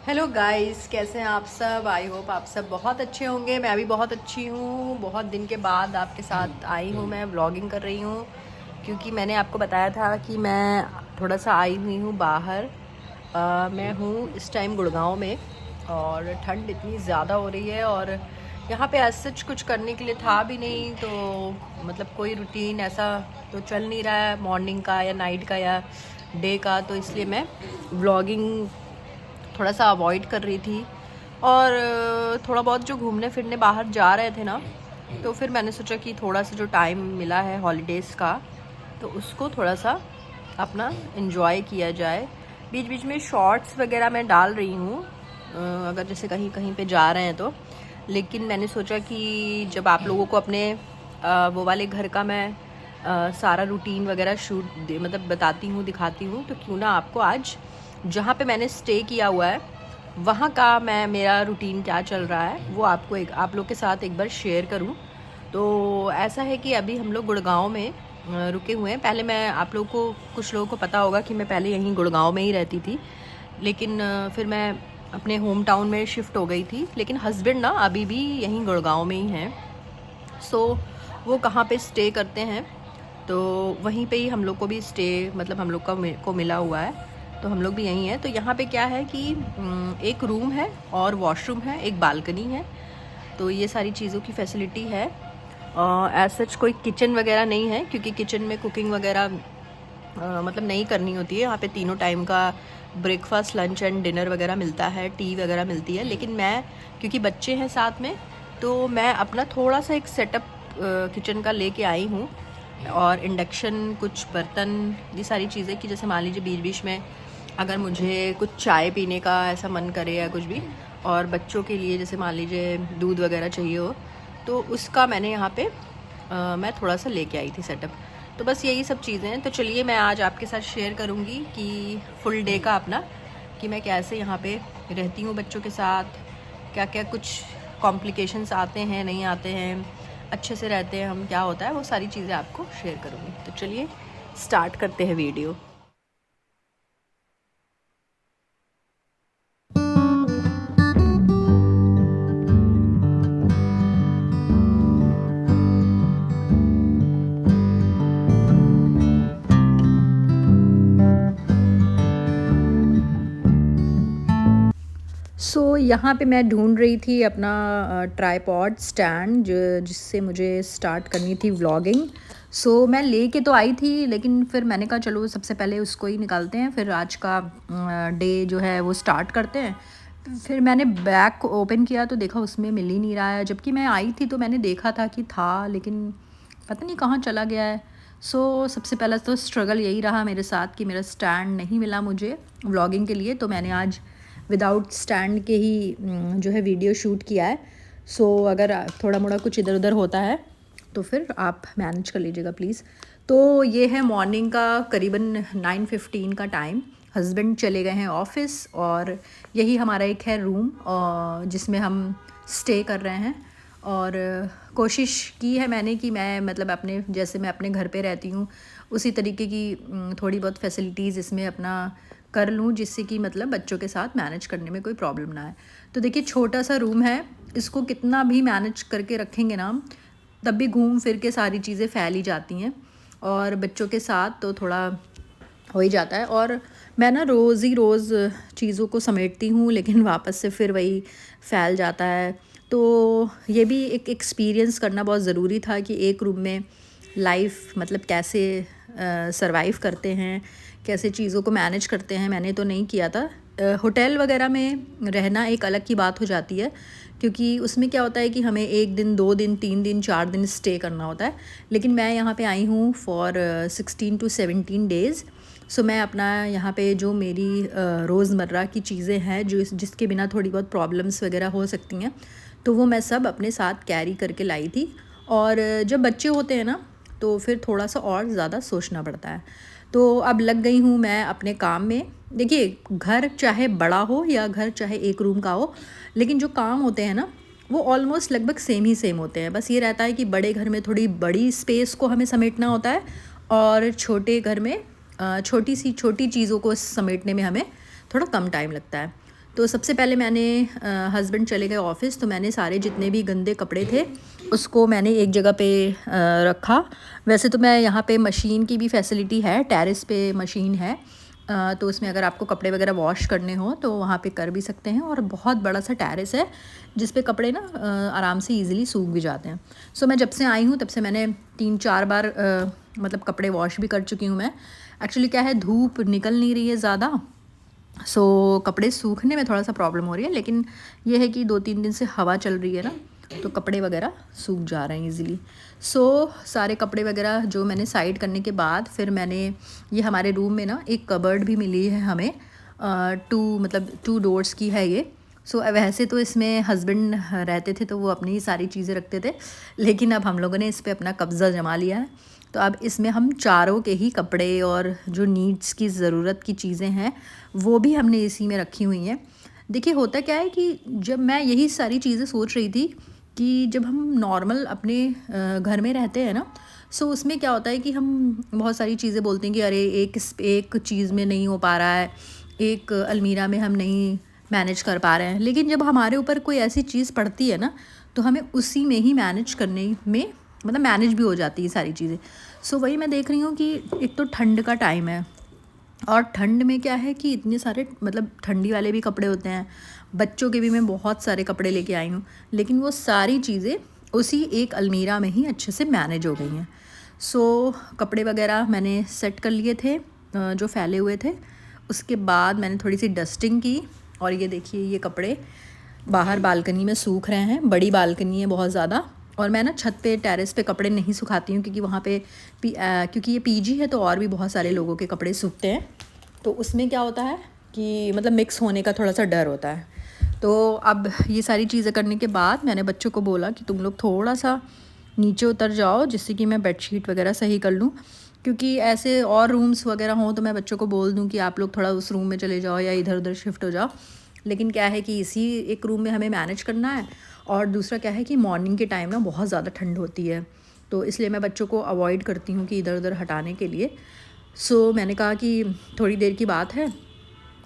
Hello guys, कैसे हैं आप सब। आई होप आप सब बहुत अच्छे होंगे। मैं भी बहुत अच्छी हूँ। बहुत दिन के बाद आपके साथ आई हूँ, मैं व्लॉगिंग कर रही हूँ क्योंकि मैंने आपको बताया था कि मैं थोड़ा सा आई हुई हूँ बाहर। मैं हूँ इस टाइम गुड़गांव में और ठंड इतनी ज़्यादा हो रही है और यहाँ पे ऐसा कुछ करने के लिए था भी नहीं, तो मतलब कोई रूटीन ऐसा तो चल नहीं रहा है मॉर्निंग का या नाइट का या डे का, तो इसलिए मैं व्लॉगिंग थोड़ा सा अवॉइड कर रही थी। और थोड़ा बहुत जो घूमने फिरने बाहर जा रहे थे ना, तो फिर मैंने सोचा कि थोड़ा सा जो टाइम मिला है हॉलीडेज़ का, तो उसको थोड़ा सा अपना इन्जॉय किया जाए। बीच बीच में शॉर्ट्स वगैरह मैं डाल रही हूँ अगर जैसे कहीं कहीं पे जा रहे हैं तो। लेकिन मैंने सोचा कि जब आप लोगों को अपने वो वाले घर का मैं सारा रूटीन वगैरह मतलब बताती हूँ, दिखाती हूँ, तो क्यों ना आपको आज जहाँ पे मैंने स्टे किया हुआ है वहाँ का मैं मेरा रूटीन क्या चल रहा है वो आपको आप लोग के साथ एक बार शेयर करूँ। तो ऐसा है कि अभी हम लोग गुड़गांव में रुके हुए हैं। पहले मैं आप लोगों को, कुछ लोगों को पता होगा कि मैं पहले यहीं गुड़गांव में ही रहती थी, लेकिन फिर मैं अपने होम टाउन में शिफ्ट हो गई थी। लेकिन हस्बैंड ना अभी भी यहीं गुड़गांव में ही हैं। सो वो कहाँ पे स्टे करते हैं, तो वहीं पे ही हम लोग को भी स्टे मतलब हम लोग को मिला हुआ है, तो हम लोग भी यहीं हैं। तो यहाँ पे क्या है कि एक रूम है और वॉशरूम है, एक बालकनी है, तो ये सारी चीज़ों की फैसिलिटी है। एज सच कोई किचन वगैरह नहीं है क्योंकि किचन में कुकिंग वगैरह मतलब नहीं करनी होती है। यहाँ पे तीनों टाइम का ब्रेकफास्ट, लंच एंड डिनर वगैरह मिलता है, टी वगैरह मिलती है। लेकिन मैं, क्योंकि बच्चे हैं साथ में, तो मैं अपना थोड़ा सा एक सेटअप किचन का लेके आई हूँ। और इंडक्शन, कुछ बर्तन, ये सारी चीज़ें कि जैसे मान लीजिए बीच बीच में अगर मुझे कुछ चाय पीने का ऐसा मन करे या कुछ भी, और बच्चों के लिए जैसे मान लीजिए दूध वगैरह चाहिए हो, तो उसका मैंने यहाँ पे मैं थोड़ा सा लेके आई थी सेटअप। तो बस यही सब चीज़ें हैं। तो चलिए मैं आज आपके साथ शेयर करूँगी कि फुल डे का अपना, कि मैं कैसे यहाँ पे रहती हूँ बच्चों के साथ, क्या क्या कुछ कॉम्प्लिकेशंस आते हैं, नहीं आते हैं, अच्छे से रहते हैं हम, क्या होता है, वो सारी चीज़ें आपको शेयर करूँगी। तो चलिए स्टार्ट करते हैं वीडियो। यहाँ पे मैं ढूंढ रही थी अपना ट्राईपॉड स्टैंड जिससे मुझे स्टार्ट करनी थी व्लॉगिंग। मैं लेके तो आई थी, लेकिन फिर मैंने कहा चलो सबसे पहले उसको ही निकालते हैं, फिर आज का डे जो है वो स्टार्ट करते हैं। फिर मैंने बैग को ओपन किया तो देखा उसमें मिल ही नहीं रहा है, जबकि मैं आई थी तो मैंने देखा था कि था, लेकिन पता नहीं कहाँ चला गया है। सबसे पहला तो स्ट्रगल यही रहा मेरे साथ कि मेरा स्टैंड नहीं मिला मुझे व्लॉगिंग के लिए। तो मैंने आज विदाउट स्टैंड के ही जो है वीडियो शूट किया है। अगर थोड़ा मोड़ा कुछ इधर उधर होता है तो फिर आप मैनेज कर लीजिएगा प्लीज़। तो ये है मॉर्निंग का करीबन 9:15 का टाइम। हस्बैंड चले गए हैं ऑफिस और यही हमारा एक है रूम जिसमें हम स्टे कर रहे हैं। और कोशिश की है मैंने कि मैं मतलब अपने, जैसे मैं अपने घर पे रहती हूँ उसी तरीके की थोड़ी बहुत फैसिलिटीज़ इसमें अपना कर लूँ, जिससे कि मतलब बच्चों के साथ मैनेज करने में कोई प्रॉब्लम ना आए। तो देखिए छोटा सा रूम है, इसको कितना भी मैनेज करके रखेंगे ना हम, तब भी घूम फिर के सारी चीज़ें फैल ही जाती हैं, और बच्चों के साथ तो थोड़ा हो ही जाता है। और मैं ना रोज़ ही रोज़ चीज़ों को समेटती हूँ, लेकिन वापस से फिर वही फैल जाता है। तो ये भी एक एक्सपीरियंस करना बहुत ज़रूरी था कि एक रूम में लाइफ मतलब कैसे सरवाइव करते हैं, कैसे चीज़ों को मैनेज करते हैं। मैंने तो नहीं किया था। होटल वगैरह में रहना एक अलग की बात हो जाती है, क्योंकि उसमें क्या होता है कि हमें 1 दिन, 2 दिन, 3 दिन, 4 दिन स्टे करना होता है। लेकिन मैं यहाँ पे आई हूँ फॉर 16 to 17 डेज़। मैं अपना यहाँ पे जो मेरी रोज़मर्रा की चीज़ें हैं जो जिसके बिना थोड़ी बहुत प्रॉब्लम्स वगैरह हो सकती हैं, तो वो मैं सब अपने साथ कैरी करके लाई थी। और जब बच्चे होते हैं ना तो फिर थोड़ा सा और ज़्यादा सोचना पड़ता है। तो अब लग गई हूँ मैं अपने काम में। देखिए घर चाहे बड़ा हो या घर चाहे एक रूम का हो, लेकिन जो काम होते हैं ना वो ऑलमोस्ट लगभग सेम होते हैं। बस ये रहता है कि बड़े घर में थोड़ी बड़ी स्पेस को हमें समेटना होता है, और छोटे घर में छोटी चीज़ों को समेटने में हमें थोड़ा कम टाइम लगता है। तो सबसे पहले मैंने हस्बैंड चले गए ऑफ़िस, तो मैंने सारे जितने भी गंदे कपड़े थे उसको मैंने एक जगह पे रखा। वैसे तो मैं यहाँ पे मशीन की भी फैसिलिटी है, टेरेस पे मशीन है, तो उसमें अगर आपको कपड़े वगैरह वॉश करने हो तो वहाँ पे कर भी सकते हैं। और बहुत बड़ा सा टेरेस है जिस पे कपड़े ना आराम से इजीली सूख भी जाते हैं। सो मैं जब से आई हूँ तब से मैंने 3-4 बार मतलब कपड़े वॉश भी कर चुकी हूँ मैं। एक्चुअली क्या है, धूप निकल नहीं रही है ज़्यादा, सो कपड़े सूखने में थोड़ा सा प्रॉब्लम हो रही है, लेकिन ये है कि 2-3 दिन से हवा चल रही है ना, तो कपड़े वगैरह सूख जा रहे हैं इजीली। सो सारे कपड़े वगैरह जो मैंने साइड करने के बाद फिर मैंने ये हमारे रूम में ना एक कबर्ड भी मिली है हमें, 2 डोर्स की है ये। सो वैसे तो इसमें हस्बैंड रहते थे तो वो अपनी ही सारी चीज़ें रखते थे, लेकिन अब हम लोगों ने इस पर अपना कब्ज़ा जमा लिया है। तो अब इसमें हम चारों के ही कपड़े और जो नीड्स की ज़रूरत की चीज़ें हैं वो भी हमने इसी में रखी हुई हैं। देखिए होता क्या है कि जब मैं यही सारी चीज़ें सोच रही थी कि जब हम नॉर्मल अपने घर में रहते हैं ना, सो उसमें क्या होता है कि हम बहुत सारी चीज़ें बोलते हैं कि अरे एक चीज़ में नहीं हो पा रहा है, एक अलमीरा में हम नहीं मैनेज कर पा रहे हैं। लेकिन जब हमारे ऊपर कोई ऐसी चीज़ पड़ती है ना, तो हमें उसी में ही मैनेज करने में मतलब मैनेज भी हो जाती है सारी चीज़ें। सो वही मैं देख रही हूँ कि एक तो ठंड का टाइम है, और ठंड में क्या है कि इतने सारे मतलब ठंडी वाले भी कपड़े होते हैं, बच्चों के भी मैं बहुत सारे कपड़े लेके आई हूँ, लेकिन वो सारी चीज़ें उसी एक अलमीरा में ही अच्छे से मैनेज हो गई हैं। सो कपड़े वगैरह मैंने सेट कर लिए थे जो फैले हुए थे। उसके बाद मैंने थोड़ी सी डस्टिंग की, और ये देखिए ये कपड़े बाहर बालकनी में सूख रहे हैं। बड़ी बालकनी है बहुत ज़्यादा, और मैं ना छत पे टेरेस पे कपड़े नहीं सुखाती हूँ क्योंकि वहाँ पे क्योंकि ये पीजी है तो और भी बहुत सारे लोगों के कपड़े सूखते हैं, तो उसमें क्या होता है कि मतलब मिक्स होने का थोड़ा सा डर होता है। तो अब ये सारी चीज़ें करने के बाद मैंने बच्चों को बोला कि तुम लोग थोड़ा सा नीचे उतर जाओ जिससे कि मैं बेडशीट वगैरह सही कर लूँ, क्योंकि ऐसे और रूम्स वगैरह हों तो मैं बच्चों को बोल दूँ कि आप लोग थोड़ा उस रूम में चले जाओ या इधर उधर शिफ्ट हो जाओ, लेकिन क्या है कि इसी एक रूम में हमें मैनेज करना है। और दूसरा क्या है कि मॉर्निंग के टाइम ना बहुत ज़्यादा ठंड होती है, तो इसलिए मैं बच्चों को अवॉइड करती हूँ कि इधर उधर हटाने के लिए। सो मैंने कहा कि थोड़ी देर की बात है,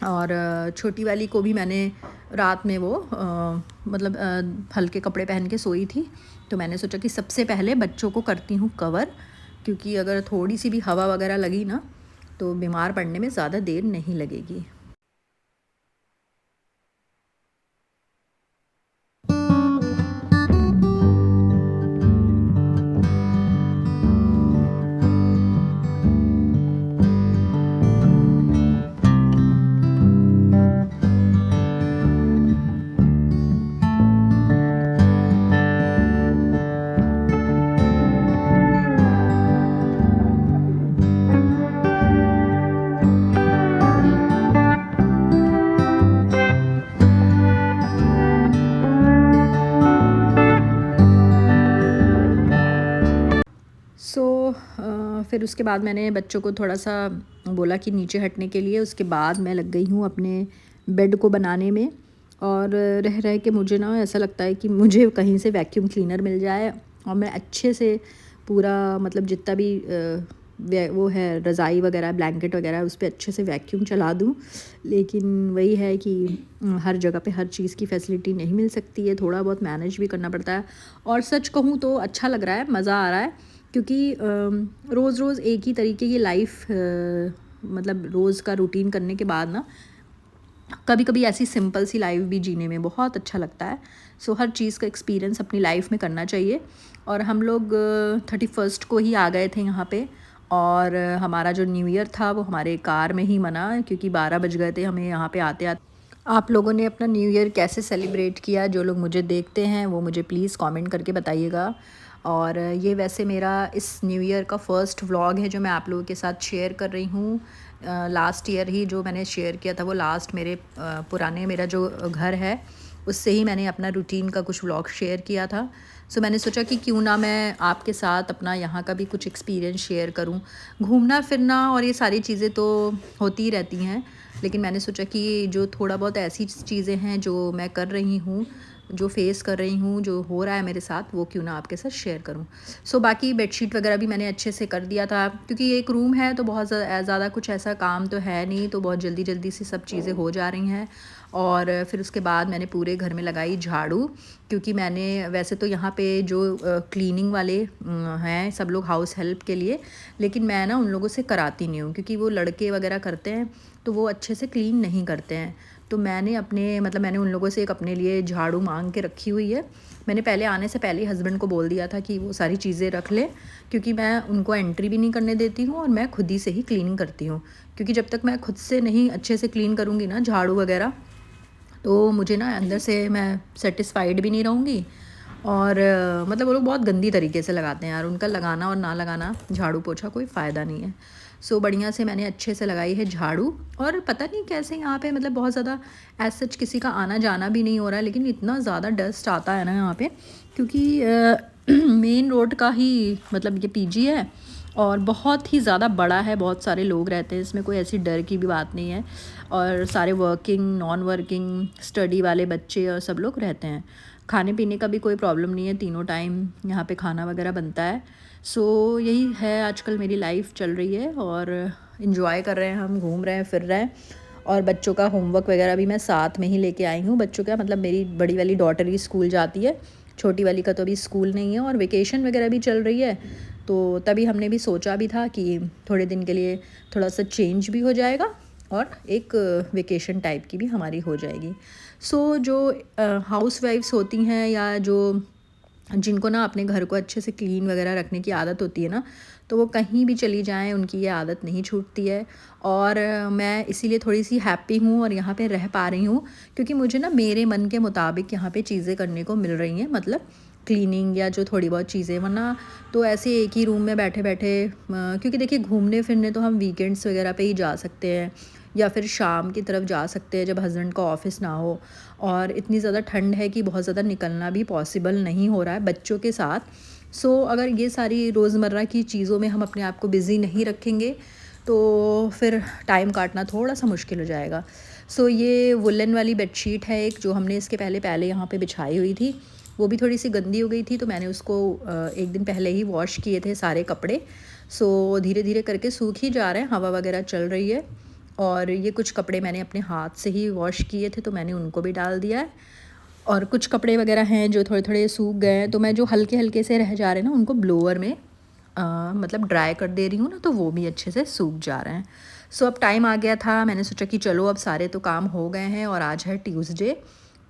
और छोटी वाली को भी मैंने रात में वो मतलब हल्के कपड़े पहन के सोई थी, तो मैंने सोचा कि सबसे पहले बच्चों को करती हूँ कवर, क्योंकि अगर थोड़ी सी भी हवा वगैरह लगी ना तो बीमार पड़ने में ज़्यादा देर नहीं लगेगी। सो फिर उसके बाद मैंने बच्चों को थोड़ा सा बोला कि नीचे हटने के लिए। उसके बाद मैं लग गई हूँ अपने बेड को बनाने में, और रह रह के मुझे ना ऐसा लगता है कि मुझे कहीं से वैक्यूम क्लीनर मिल जाए और मैं अच्छे से पूरा मतलब जितना भी वो है रज़ाई वगैरह ब्लैंकेट वगैरह उस पर अच्छे से वैक्यूम चला दूँ। लेकिन वही है कि हर जगह पे हर चीज़ की फैसिलिटी नहीं मिल सकती है, थोड़ा बहुत मैनेज भी करना पड़ता है। और सच कहूँ तो अच्छा लग रहा है, मज़ा आ रहा है, क्योंकि रोज़ रोज़ एक ही तरीके की लाइफ मतलब रोज़ का रूटीन करने के बाद ना कभी कभी ऐसी सिंपल सी लाइफ भी जीने में बहुत अच्छा लगता है। सो हर चीज़ का एक्सपीरियंस अपनी लाइफ में करना चाहिए। और हम लोग 31 को ही आ गए थे यहाँ पे, और हमारा जो न्यू ईयर था वो हमारे कार में ही मना, क्योंकि 12 बज गए थे हमें यहाँ पे आते आते। आप लोगों ने अपना न्यू ईयर कैसे सेलिब्रेट किया, जो लोग मुझे देखते हैं वो मुझे प्लीज़ कमेंट करके बताइएगा। और ये वैसे मेरा इस न्यू ईयर का फर्स्ट व्लॉग है जो मैं आप लोगों के साथ शेयर कर रही हूँ। लास्ट ईयर ही जो मैंने शेयर किया था वो लास्ट मेरे पुराने मेरा जो घर है उससे ही मैंने अपना रूटीन का कुछ व्लॉग शेयर किया था। सो मैंने सोचा कि क्यों ना मैं आपके साथ अपना यहाँ का भी कुछ एक्सपीरियंस शेयर करूँ। घूमना फिरना और ये सारी चीज़ें तो होती ही रहती हैं, लेकिन मैंने सोचा कि जो थोड़ा बहुत ऐसी चीज़ें हैं जो मैं कर रही हूँ, जो फेस कर रही हूँ, जो हो रहा है मेरे साथ, वो क्यों ना आपके साथ शेयर करूँ। सो बाकी बेडशीट वगैरह भी मैंने अच्छे से कर दिया था, क्योंकि एक रूम है तो बहुत ज़्यादा कुछ ऐसा काम तो है नहीं, तो बहुत जल्दी जल्दी से सब चीज़ें हो जा रही हैं। और फिर उसके बाद मैंने पूरे घर में लगाई झाड़ू, क्योंकि मैंने वैसे तो यहाँ पे जो क्लीनिंग वाले हैं सब लोग हाउस हेल्प के लिए, लेकिन मैं ना उन लोगों से कराती नहीं हूँ, क्योंकि वो लड़के वगैरह करते हैं तो वो अच्छे से क्लीन नहीं करते हैं। तो मैंने मैंने उन लोगों से एक अपने लिए झाड़ू मांग के रखी हुई है। मैंने पहले आने से पहले ही हस्बैंड को बोल दिया था कि वो सारी चीज़ें रख लें, क्योंकि मैं उनको एंट्री भी नहीं करने देती हूँ और मैं खुद ही से ही क्लीनिंग करती हूँ। क्योंकि जब तक मैं खुद से नहीं अच्छे से क्लीन करूँगी ना झाड़ू वगैरह, तो मुझे ना अंदर से मैं सेटिस्फाइड भी नहीं रहूँगी। और मतलब वो लोग बहुत गंदी तरीके से लगाते हैं यार, उनका लगाना और ना लगाना झाड़ू पोछा कोई फ़ायदा नहीं है। सो बढ़िया से मैंने अच्छे से लगाई है झाड़ू। और पता नहीं कैसे यहाँ पे मतलब बहुत ज़्यादा एज सच किसी का आना जाना भी नहीं हो रहा है, लेकिन इतना ज़्यादा डस्ट आता है ना यहाँ पे, क्योंकि मेन रोड का ही मतलब ये पीजी है और बहुत ही ज़्यादा बड़ा है, बहुत सारे लोग रहते हैं इसमें, कोई ऐसी डर की भी बात नहीं है। और सारे वर्किंग, नॉन वर्किंग, स्टडी वाले बच्चे और सब लोग रहते हैं। खाने पीने का भी कोई प्रॉब्लम नहीं है, तीनों टाइम यहाँ पे खाना वगैरह बनता है। सो यही है, आजकल मेरी लाइफ चल रही है और इन्जॉय कर रहे हैं हम, घूम रहे हैं, फिर रहे हैं। और बच्चों का होमवर्क वगैरह भी मैं साथ में ही लेके आई हूँ। बच्चों का मतलब मेरी बड़ी वाली डॉटर ही स्कूल जाती है, छोटी वाली का तो अभी स्कूल नहीं है और वेकेशन वगैरह भी चल रही है। तो तभी हमने भी सोचा भी था कि थोड़े दिन के लिए थोड़ा सा चेंज भी हो जाएगा और एक वेकेशन टाइप की भी हमारी हो जाएगी। सो जो हाउस वाइफ्स होती हैं या जो जिनको ना अपने घर को अच्छे से क्लीन वगैरह रखने की आदत होती है ना, तो वो कहीं भी चली जाएं उनकी ये आदत नहीं छूटती है। और मैं इसीलिए थोड़ी सी हैप्पी हूँ और यहाँ पे रह पा रही हूँ, क्योंकि मुझे ना मेरे मन के मुताबिक यहाँ पे चीज़ें करने को मिल रही हैं, मतलब क्लीनिंग या जो थोड़ी बहुत चीज़ें, वरना तो ऐसे एक ही रूम में बैठे बैठे क्योंकि देखिए घूमने फिरने तो हम वीकेंड्स वगैरह पे ही जा सकते हैं या फिर शाम की तरफ जा सकते हैं जब हस्बैंड का ऑफिस ना हो। और इतनी ज़्यादा ठंड है कि बहुत ज़्यादा निकलना भी पॉसिबल नहीं हो रहा है बच्चों के साथ। सो अगर ये सारी रोज़मर्रा की चीज़ों में हम अपने आप को बिज़ी नहीं रखेंगे तो फिर टाइम काटना थोड़ा सा मुश्किल हो जाएगा। सो ये वुलन वाली बेडशीट है एक, जो हमने इसके पहले यहाँ पे बिछाई हुई थी, वो भी थोड़ी सी गंदी हो गई थी, तो मैंने उसको एक दिन पहले ही वॉश किए थे सारे कपड़े। सो धीरे धीरे करके सूख ही जा रहे हैं, हवा वगैरह चल रही है। और ये कुछ कपड़े मैंने अपने हाथ से ही वॉश किए थे, तो मैंने उनको भी डाल दिया है। और कुछ कपड़े वगैरह हैं जो थोड़े थोड़े सूख गए हैं, तो मैं जो हल्के हल्के से रह जा रहे हैं ना उनको ब्लोअर में मतलब ड्राई कर दे रही हूँ ना, तो वो भी अच्छे से सूख जा रहे हैं। सो अब टाइम आ गया था, मैंने सोचा कि चलो अब सारे तो काम हो गए हैं और आज है ट्यूसडे,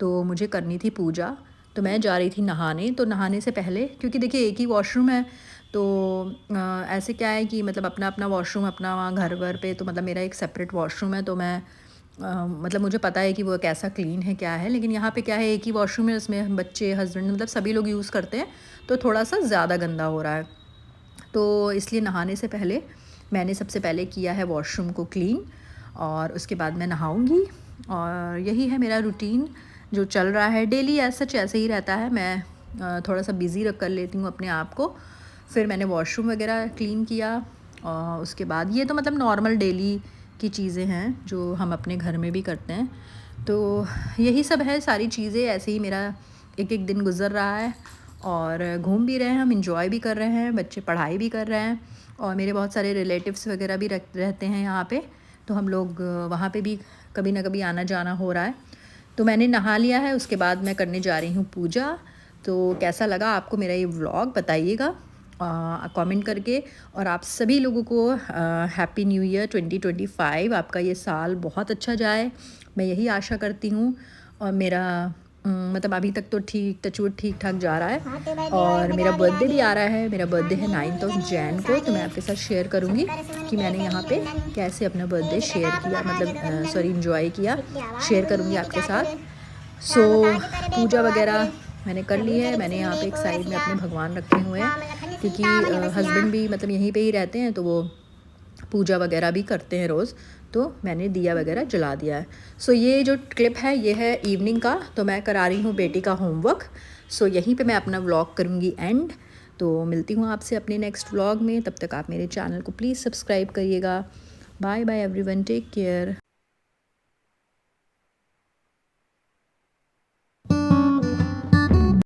तो मुझे करनी थी पूजा। तो मैं जा रही थी नहाने, तो नहाने से पहले क्योंकि देखिए एक ही वॉशरूम है, तो ऐसे क्या है कि मतलब अपना अपना वॉशरूम अपना वहाँ घर वर पे, तो मतलब मेरा एक सेपरेट वॉशरूम है, तो मैं मतलब मुझे पता है कि वो कैसा क्लीन है क्या है। लेकिन यहाँ पे क्या है, एक ही वॉशरूम है, उसमें बच्चे, हस्बैंड, मतलब सभी लोग यूज़ करते हैं, तो थोड़ा सा ज़्यादा गंदा हो रहा है। तो इसलिए नहाने से पहले मैंने सबसे पहले किया है वॉशरूम को क्लीन, और उसके बाद मैं नहाऊंगी। और यही है मेरा रूटीन जो चल रहा है डेली, ऐसे ही रहता है। मैं थोड़ा सा बिज़ी रख कर लेती हूँ अपने आप को। फिर मैंने वॉशरूम वगैरह क्लीन किया और उसके बाद ये तो मतलब नॉर्मल डेली की चीज़ें हैं जो हम अपने घर में भी करते हैं। तो यही सब है, सारी चीज़ें ऐसे ही मेरा एक एक दिन गुज़र रहा है। और घूम भी रहे हैं हम, इंजॉय भी कर रहे हैं, बच्चे पढ़ाई भी कर रहे हैं, और मेरे बहुत सारे रिलेटिव्स वगैरह भी रहते हैं यहाँ पे, तो हम लोग वहाँ पे भी कभी ना कभी आना जाना हो रहा है। तो मैंने नहा लिया है, उसके बाद मैं करने जा रही हूँ पूजा। तो कैसा लगा आपको मेरा ये व्लॉग बताइएगा कमेंट करके। और आप सभी लोगों को हैप्पी न्यू ईयर 2025, आपका ये साल बहुत अच्छा जाए, मैं यही आशा करती हूँ। और मेरा मतलब अभी तक तो ठीक ठाक जा रहा है। और मेरा बर्थडे भी आ रहा है, मेरा बर्थडे है 9 जैन को, तो मैं आपके साथ शेयर करूँगी कि मैंने यहाँ पे कैसे अपना बर्थडे शेयर किया, मतलब इंजॉय किया, शेयर करूँगी आपके साथ। सो पूजा वगैरह मैंने कर ली है। मैंने यहाँ पे एक साइड में अपने भगवान रखे हुए हैं, क्योंकि हस्बैंड भी मतलब यहीं पे ही रहते हैं, तो वो पूजा वगैरह भी करते हैं रोज़, तो मैंने दिया वगैरह जला दिया है। सो ये जो क्लिप है ये है इवनिंग का, तो मैं करा रही हूँ बेटी का होमवर्क। सो यहीं पे मैं अपना व्लॉग करूँगी एंड। तो मिलती हूँ आपसे अपने नेक्स्ट व्लॉग में, तब तक आप मेरे चैनल को प्लीज़ सब्सक्राइब करिएगा। Bye bye everyone, take care.